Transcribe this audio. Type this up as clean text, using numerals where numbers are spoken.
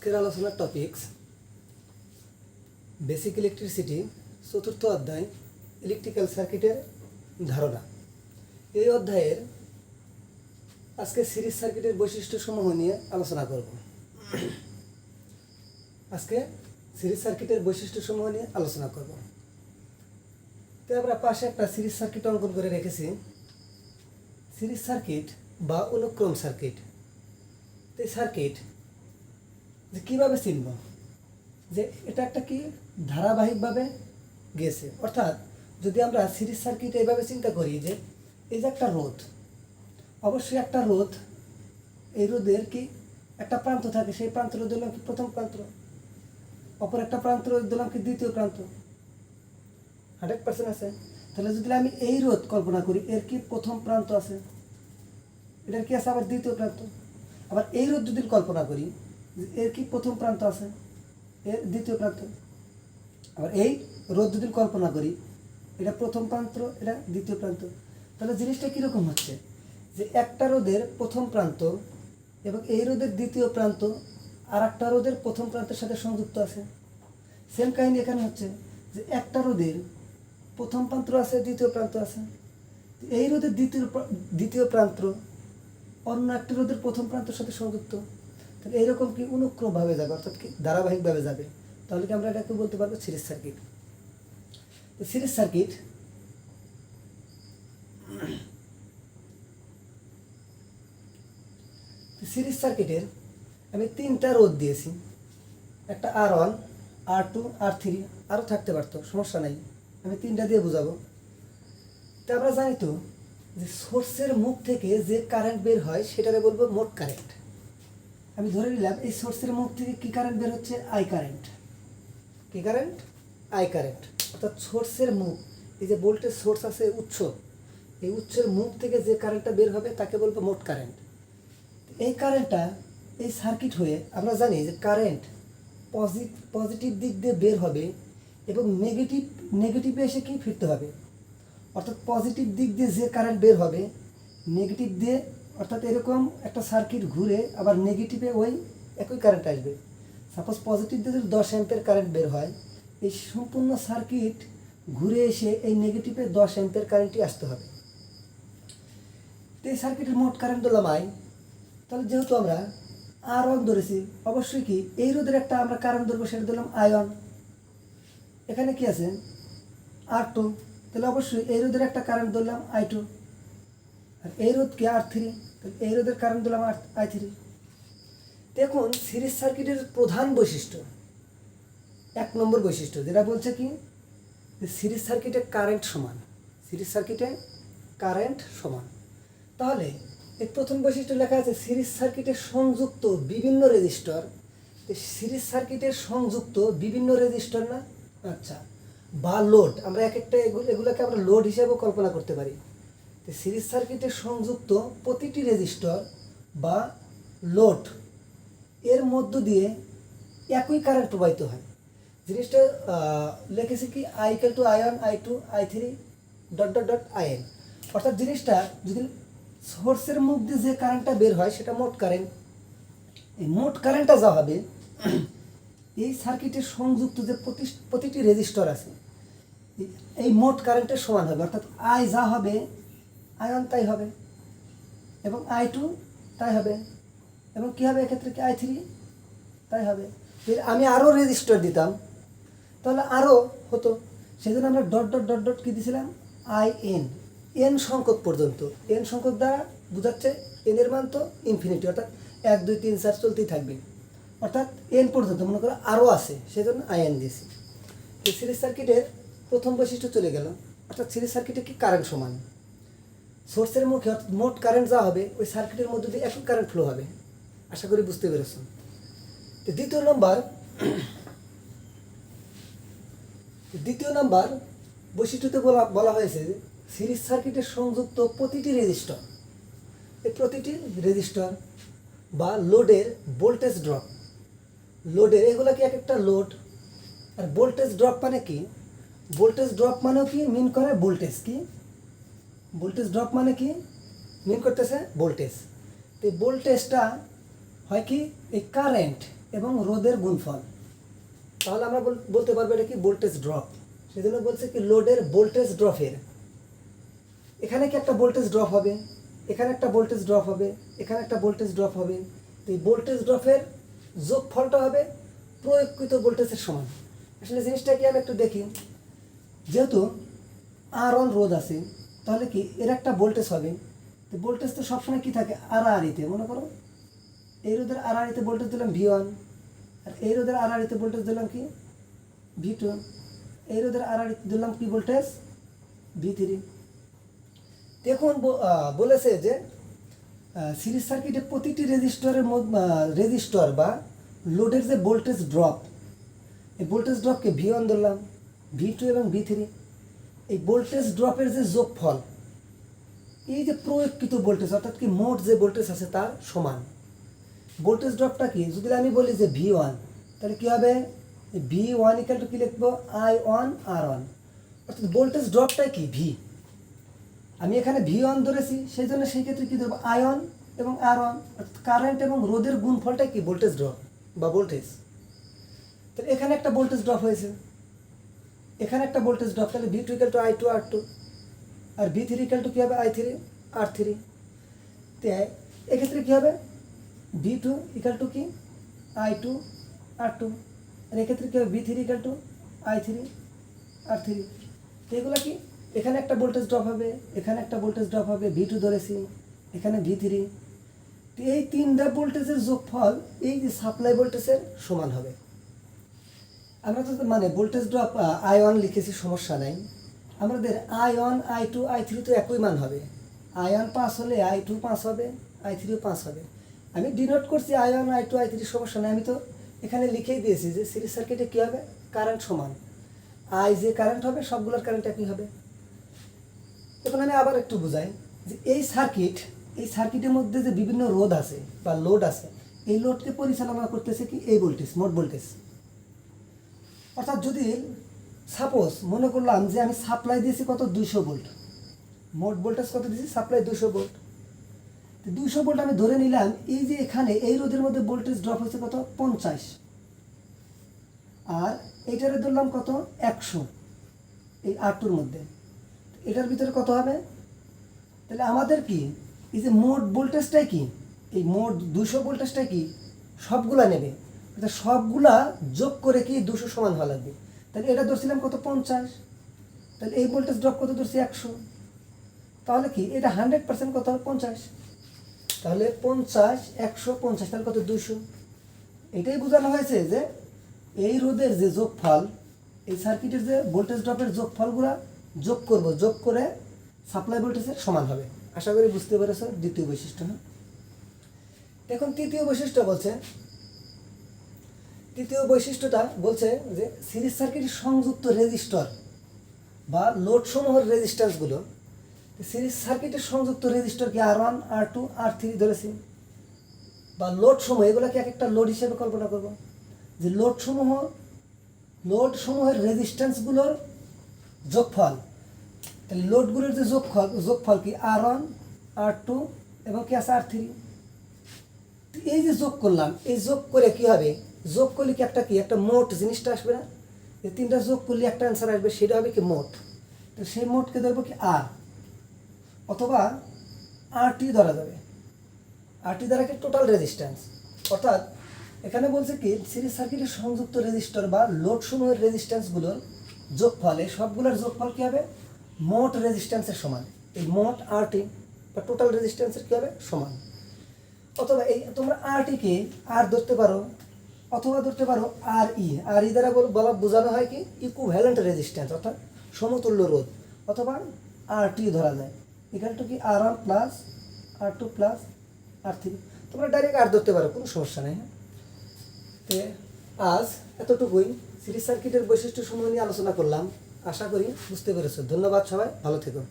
আজকের আলোচনার topics basic electricity, চতুর্থ অধ্যায় ইলেকট্রিক্যাল সার্কিটের ধারণা। এই অধ্যায়ের আজকে সিরিজ সার্কিটের বৈশিষ্ট্যসমূহ নিয়ে আলোচনা করব। তো আমরা পাশে একটা সিরিজ সার্কিট অঙ্কন করে রেখেছি। সিরিজ সার্কিট বা অনুক্রম সার্কিট। এই সার্কিট যে কীভাবে চিনব যে এটা একটা কি ধারাবাহিকভাবে গেছে, অর্থাৎ যদি আমরা সিরিজ সার্কিট এইভাবে চিন্তা করি যে এই যে একটা রোধ, অবশ্যই একটা রোধ, এই রোধের কি একটা প্রান্ত থাকে, সেই প্রান্ত রোধ দিলাম কি প্রথম প্রান্ত, অপর একটা প্রান্ত রোধ দিলাম কি দ্বিতীয় প্রান্ত। 100% আছে। তাহলে যদি আমি এই রোধ কল্পনা করি, এর কি প্রথম প্রান্ত আছে, এটার কি আছে আবার দ্বিতীয় প্রান্ত। আবার এই রোধ যদি কল্পনা করি, এর কি প্রথম প্রান্ত আছে, এর দ্বিতীয় প্রান্ত। আবার এই রোধ যদি কল্পনা করি, এটা প্রথম প্রান্ত, এটা দ্বিতীয় প্রান্ত। তাহলে জিনিসটা কীরকম হচ্ছে যে একটা রোধের প্রথম প্রান্ত এবং এই রোধের দ্বিতীয় প্রান্ত আর একটা রোধের প্রথম প্রান্তের সাথে সংযুক্ত আছে। সেম কাহিনী এখানে হচ্ছে যে একটা রোধের প্রথম প্রান্ত আছে, দ্বিতীয় প্রান্ত আছে। এই রোধের দ্বিতীয় প্রান্ত অন্য একটা রোধের প্রথম প্রান্তের সাথে সংযুক্ত। তাহলে এইরকম কি অনুক্রমভাবে যাবে, অর্থাৎ কি ধারাবাহিকভাবে যাবে। তাহলে কি আমরা এটাকে বলতে পারবো series circuit. Series circuit series সার্কিটের আমি 3টা রোধ দিয়েছি, একটা R1, R2, R3, আরও থাকতে পারতো, সমস্যা নাই, আমি 3টা দিয়ে বোঝাবো। তো আমরা জানি তো যে সোর্সের মুখ থেকে যে কারেন্ট বের হয় সেটারে বলবো মোট কারেন্ট। আমি ধরে নিলাম এই সোর্সের মুখ থেকে কী কারেন্ট বের হচ্ছে, আই কারেন্ট। কী কারেন্ট? I current. অর্থাৎ সোর্সের মুখ, এই যে ভোল্টেজ সোর্স আছে উৎস, এই উৎসের মুখ থেকে যে কারেন্টটা বের হবে তাকে বলবো মোট কারেন্ট। এই কারেন্টটা এই সার্কিট হয়ে আমরা জানি যে কারেন্ট পজিটিভ দিক দিয়ে বের হবে এবং নেগেটিভে এসে কি ফিরতে হবে। অর্থাৎ পজিটিভ দিক দিয়ে যে কারেন্ট বের হবে নেগেটিভ দিয়ে, অর্থাৎ এরকম একটা সার্কিট ঘুরে আবার নেগেটিভে ওই একই কারেন্ট আসবে। সাপোজ পজিটিভ দিয়ে যদি 10 অ্যাম্পিয়ার কারেন্ট বের হয়, এই সম্পূর্ণ সার্কিট ঘুরে এসে এই নেগেটিভে 10 অ্যাম্পিয়ার কারেন্টই আসতে হবে। তো এই সার্কিটের মোট কারেন্ট দিলাম আই। তাহলে যেহেতু আমরা R1 ধরেছি, অবশ্যই কি এই রোধের একটা আমরা কারেন্ট ধরবো, সেটা দিলাম I1। এখানে কি আছে R2, তাহলে অবশ্যই এই রোধের একটা কারেন্ট ধরলাম I2। আর এই রোধ কি R3, তাহলে এই রোধের কারেন্ট দিলাম I3। দেখুন সিরিজ সার্কিটের প্রধান বৈশিষ্ট্য, 1 নম্বর বৈশিষ্ট্য যেটা বলছে কি যে সিরিজ সার্কিটে কারেন্ট সমান। সিরিজ সার্কিটে কারেন্ট সমান। তাহলে এই প্রথম বৈশিষ্ট্য লেখা আছে সিরিজ সার্কিটের সংযুক্ত বিভিন্ন রেজিস্টর। সিরিজ সার্কিটের সংযুক্ত বিভিন্ন রেজিস্টর না, আচ্ছা, বা লোড, আমরা এক একটা এগুলোকে আমরা লোড হিসেবেও কল্পনা করতে পারি। তো সিরিজ সার্কিটের সংযুক্ত প্রতিটি রেজিস্টর বা লোড এর মধ্য দিয়ে একই কারেন্ট প্রবাহিত হয়। জিনিসটা লিখেছি কি I=I1, I2, I3 ... IN। অর্থাৎ জিনিসটা যদি সোর্সের মুখ দিয়ে যে কারেন্টটা বের হয় সেটা মোট কারেন্ট। এই মোট কারেন্টটা যা হবে এই সার্কিটের সংযুক্ত যে প্রতিটি রেজিস্টর আছে এই মোট কারেন্টের সমান হবে। অর্থাৎ আই যা হবে I1 তাই হবে এবং I2 তাই হবে এবং কী হবে এক্ষেত্রে কি I3 তাই হবে। আমি আরও রেজিস্টর দিতাম তাহলে আরও হতো, সেই জন্য আমরা ... কী দিয়েছিলাম IN, n সংখ্যক পর্যন্ত। n সংখ্যক দ্বারা বোঝাচ্ছে n এর মান তো ইনফিনিটি, অর্থাৎ 1 2 3 4 চলতেই থাকবে, অর্থাৎ n পর্যন্ত মনে করো আরও আছে, সেই জন্য IN দিয়েছি। এই সিরিজ সার্কিটের প্রথম বৈশিষ্ট্য চলে গেল। অর্থাৎ সিরিজ সার্কিটে কি কারেন্ট সমান, সোর্সের মুখে মোট কারেন্ট যা হবে ওই সার্কিটের মধ্যে দিয়ে একই কারেন্ট ফ্লো হবে। আশা করি বুঝতে পেরেছেন। তো দ্বিতীয় নাম্বার বৈশিষ্ট্যতে বলা হয়েছে যে সিরিজ সার্কিটের সংযুক্ত প্রতিটি রেজিস্টর, এই প্রতিটি রেজিস্টর বা লোডের ভোল্টেজ ড্রপ, লোডের এগুলো কি এক একটা লোড। আর ভোল্টেজ ড্রপ মানে কি, ভোল্টেজ ড্রপ মানেও কি মিন করে ভোল্টেজ, কি ভোল্টেজ ড্রপ মানে কি মিন করতেছে ভোল্টেজ। তো ভোল্টেজটা হয় কি এই কারেন্ট এবং রোধের গুণফল, তাহলে আমরা বলতে পারবো এটা কি ভোল্টেজ ড্রপ। সেজন্য বলছে কি লোডের ভোল্টেজ ড্রপের, এখানে কি একটা ভোল্টেজ ড্রপ হবে, এখানে একটা ভোল্টেজ ড্রপ হবে, এখানে একটা ভোল্টেজ ড্রপ হবে। তো এই ভোল্টেজ ড্রপের যোগফলটা হবে প্রয়োগকৃত ভোল্টেজের সমান। আসলে জিনিসটা কি আমি একটু দেখি, যেহেতু R1 রোধ আছে, তাহলে কি এর একটা ভোল্টেজ হবে। তো ভোল্টেজ তো সবসময় কি থাকে আড়াআড়িতে, মনে করো এই রোধের আড়াআড়িতে ভোল্টেজ দিলাম V1, আর এই রোধের আড়াআড়িতে ভোল্টেজ দিলাম কি V2, এই রোধের আড়াআড়িতে দিলাম কি ভোল্টেজ V3। দেখুন বলেছে যে সিরিজ সার্কিটে প্রতিটি রেজিস্টর বা লোডের যে ভোল্টেজ ড্রপ, এই ভোল্টেজ ড্রপকে V1 ধরলাম, V2 এবং V3, এই ভোল্টেজ ড্রপের যে যোগফল এই যে প্রয়োগকৃত ভোল্টেজ অর্থাৎ কি মোট যে ভোল্টেজ আছে তার সমান। ভোল্টেজ ড্রপটা কি, যদি আমি বলি যে V1, তাহলে কী হবে V1 ইকুয়াল টু কী লিখবো I1 R1, অর্থাৎ ভোল্টেজ ড্রপটাই কি V। আমি এখানে V1 ধরেছি, সেই জন্য সেই ক্ষেত্রে কী ধরবো I1 এবং R1, অর্থাৎ কারেন্ট এবং রোধের গুণফলটাই কি ভোল্টেজ ড্রপ বা ভোল্টেজ। তাহলে এখানে একটা ভোল্টেজ ড্রপ হয়েছে, এখানে একটা ভোল্টেজ ড্রপ, তাহলে V2 equal to I2 R2, আর V3 ইকুয়াল টু কী হবে I3 R3। তো এক্ষেত্রে কী হবে V2 ইকুয়াল টু কি I2 R2, আর এক্ষেত্রে কী হবে V3 equal two I3 R3। তো এগুলো কি, এখানে একটা ভোল্টেজ ড্রপ হবে, এখানে একটা ভোল্টেজ ড্রপ হবে, V2 ধরেছি, এখানে V3। তো এই তিনটা ভোল্টেজের যোগফল এই যে সাপ্লাই ভোল্টেজের সমান হবে। আমরা তো মানে ভোল্টেজ ড্রপ I1 লিখেছি, সমস্যা নাই। আমাদের I1 I2 I3 তো একই মান হবে, I1 5 হলে I2 5 হবে, I3 5 হবে। আমি ডিনোট করছি I1 I2 I3, সমস্যা নাই, আমি তো এখানে লিখেই দিয়েছি যে সিরিজ সার্কিটে কী হবে কারেন্ট সমান, I যে কারেন্ট হবে সবগুলোর কারেন্ট একই হবে। এখন আমি আবার একটু বুঝাই যে এই সার্কিটের মধ্যে যে বিভিন্ন রোধ আছে বা লোড আছে, এই লোডকে পরিচালনা করতেছে কি এই ভোল্টেজ, মোট ভোল্টেজ। অর্থাৎ যদি সাপোজ মনে করলাম যে আমি সাপ্লাই দিয়েছি কত 200 ভোল্ট, মোট ভোল্টেজ কত দিয়েছি সাপ্লাই 200 ভোল্ট। 200 ভোল্ট আমি ধরে নিলাম, এই যে এখানে এই রোধের মধ্যে ভোল্টেজ ড্রপ হচ্ছে কত 50, আর এইটারে ধরলাম কত 100, এই R2-র মধ্যে। এটার ভিতরে কত হবে, তাহলে আমাদের কি এই যে মোট ভোল্টেজটাই কি, এই মোট 200 ভোল্টেজটাই কি সবগুলা নেবে, সবগুলা যোগ করে কি 200 সমান হওয়া লাগবে। তাহলে এটা ধরছিলাম কত 50, তাহলে এই ভোল্টেজ ড্রপ কত ধরছি 100, তাহলে কি এটা 100% কত 50, তাহলে 50 100 50, তাহলে কত 200। এটাই বোঝানো হয়েছে যে এই রোধের যে যোগফল, এই সার্কিটের যে ভোল্টেজ ড্রপের যোগফলগুলো যোগ করব, যোগ করে সাপ্লাই ভোল্টেজের সমান হবে। আশা করি বুঝতে পেরেছো দ্বিতীয় বৈশিষ্ট্য। না, এখন তৃতীয় বৈশিষ্ট্যটা বলছে যে সিরিজ সার্কিটের সংযুক্ত রেজিস্টর বা লোড সমূহের রেজিস্ট্যান্সগুলো, সিরিজ সার্কিটের সংযুক্ত রেজিস্টর কি R1 R2 R3 ধরেছি, বা লোড সমূহ, এগুলোকে এক একটা লোড হিসেবে কল্পনা করব যে লোড সমূহের রেজিস্ট্যান্সগুলোর যোগফল। তাহলে লোডগুলোর যে যোগফল কি R1 R2 এবং কি আছে R3। এই যে যোগ করলাম, এই যোগ করে কি হবে, যোগ করলে কি একটা মোট জিনিসটা আসবে না, এই তিনটা যোগ করলে একটা অ্যান্সার আসবে, সেটা হবে কি মোট। তো সেই মোটকে ধরবো কি R, অথবা RT ধরা যাবে, RT দ্বারা কি টোটাল রেজিস্ট্যান্স। অর্থাৎ এখানে বলছে কি সিরিজ সার্কিটের সংযুক্ত রেজিস্টর বা লোড সমূহের রেজিস্ট্যান্সগুলোর যোগফল, এই সবগুলোর যোগফল কী হবে মোট রেজিস্ট্যান্সের সমান। এই মোট RT বা টোটাল রেজিস্ট্যান্সের কী হবে সমান। অথবা এই তোমরা RT-কে R ধরতে পারো, অথবা ধরতে পারো RE। RE দ্বারা বোঝানো হয় কি ইকুইভ্যালেন্ট রেজিস্ট্যান্স, অর্থাৎ সমতুল্য রোধ, অথবা RT ধরা যায় ইকুয়াল টু কি R1 plus R2 plus R3। তোমরা ডাইরেক্ট R ধরতে পারো, কোনো সমস্যা নেই। হ্যাঁ, আজ এতটুকুই সিরিজ সার্কিটের বৈশিষ্ট্য সমূহ নিয়ে আলোচনা করলাম। আশা করি বুঝতে পেরেছো। ধন্যবাদ সবাই, ভালো থেকো।